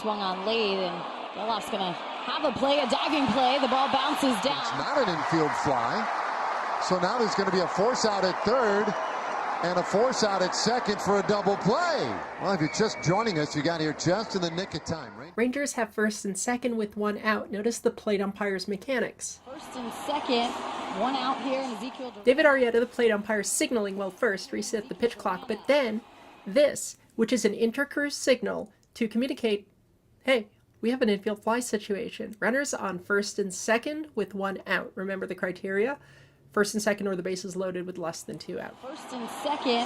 swung on late, and Gelof's going to have a play, a diving play. The ball bounces down. It's not an infield fly. So now there's going to be a force out at third and a force out at second for a double play. Well, if you're just joining us, you got here just in the nick of time, right? Rangers have first and second with one out. Notice the plate umpire's mechanics. First and second, one out here, and Ezekiel. David Arrieta, the plate umpire, signaling well first, reset the pitch clock, but then this, which is an intercurve signal to communicate, hey, we have an infield fly situation. Runners on first and second with one out. Remember the criteria? First and second or the bases loaded with less than two out. First and second,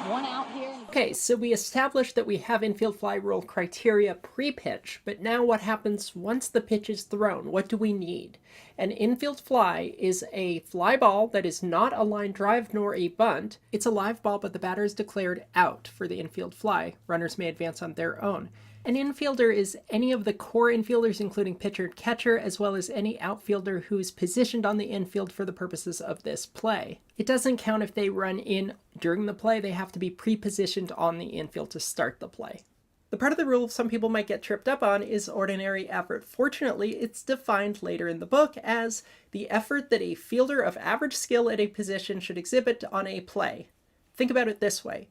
one out here. Okay, so we established that we have infield fly rule criteria pre-pitch, but now what happens once the pitch is thrown? What do we need? An infield fly is a fly ball that is not a line drive nor a bunt. It's a live ball, but the batter is declared out for the infield fly. Runners may advance on their own. An infielder is any of the core infielders, including pitcher and catcher, as well as any outfielder who is positioned on the infield for the purposes of this play. It doesn't count if they run in during the play. They have to be pre-positioned on the infield to start the play. The part of the rule some people might get tripped up on is ordinary effort. Fortunately, it's defined later in the book as the effort that a fielder of average skill at a position should exhibit on a play. Think about it this way.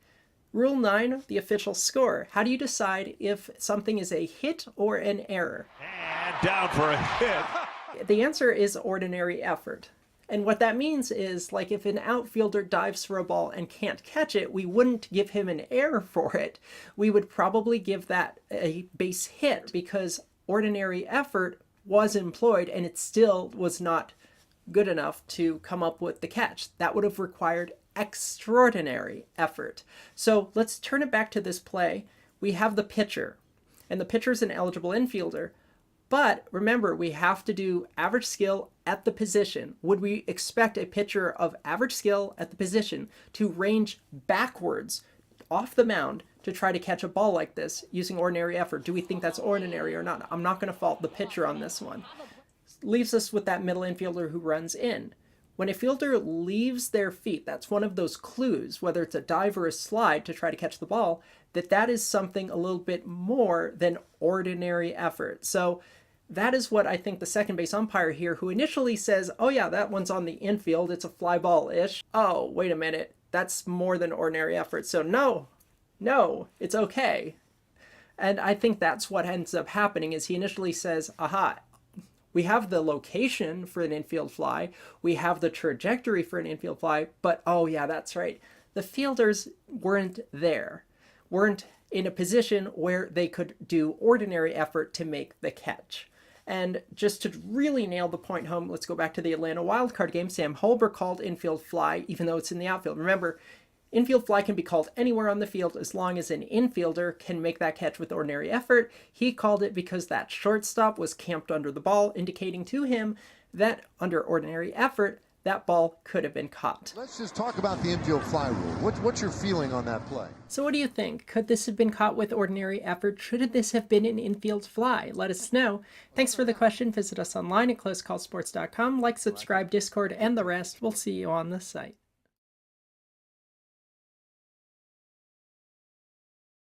Rule 9, the official score. How do you decide if something is a hit or an error? And down for a hit. The answer is ordinary effort. And what that means is, like, if an outfielder dives for a ball and can't catch it, we wouldn't give him an error for it. We would probably give that a base hit because ordinary effort was employed and it still was not good enough to come up with the catch. That would have required extraordinary effort. So let's turn it back to this play. We have the pitcher, and the pitcher is an eligible infielder. But remember, we have to do average skill at the position. Would we expect a pitcher of average skill at the position to range backwards off the mound to try to catch a ball like this using ordinary effort? Do we think that's ordinary or not? I'm not going to fault the pitcher on this one. Leaves us with that middle infielder who runs in. When a fielder leaves their feet, that's one of those clues, whether it's a dive or a slide to try to catch the ball, that is something a little bit more than ordinary effort. So that is what I think the second base umpire here, who initially says, oh yeah, that one's on the infield, it's a fly ball-ish. Oh, wait a minute, that's more than ordinary effort. So no, it's okay. And I think that's what ends up happening is he initially says, aha, we have the location for an infield fly, we have the trajectory for an infield fly, but oh yeah, that's right. The fielders weren't there, weren't in a position where they could do ordinary effort to make the catch. And just to really nail the point home, let's go back to the Atlanta wildcard game. Sam Holber called infield fly, even though it's in the outfield. Remember, infield fly can be called anywhere on the field as long as an infielder can make that catch with ordinary effort. He called it because that shortstop was camped under the ball, indicating to him that under ordinary effort, that ball could have been caught. Let's just talk about the infield fly rule. What's your feeling on that play? So what do you think? Could this have been caught with ordinary effort? Should this have been an infield fly? Let us know. Thanks for the question. Visit us online at closecallsports.com. Like, subscribe, Discord, and the rest. We'll see you on the site.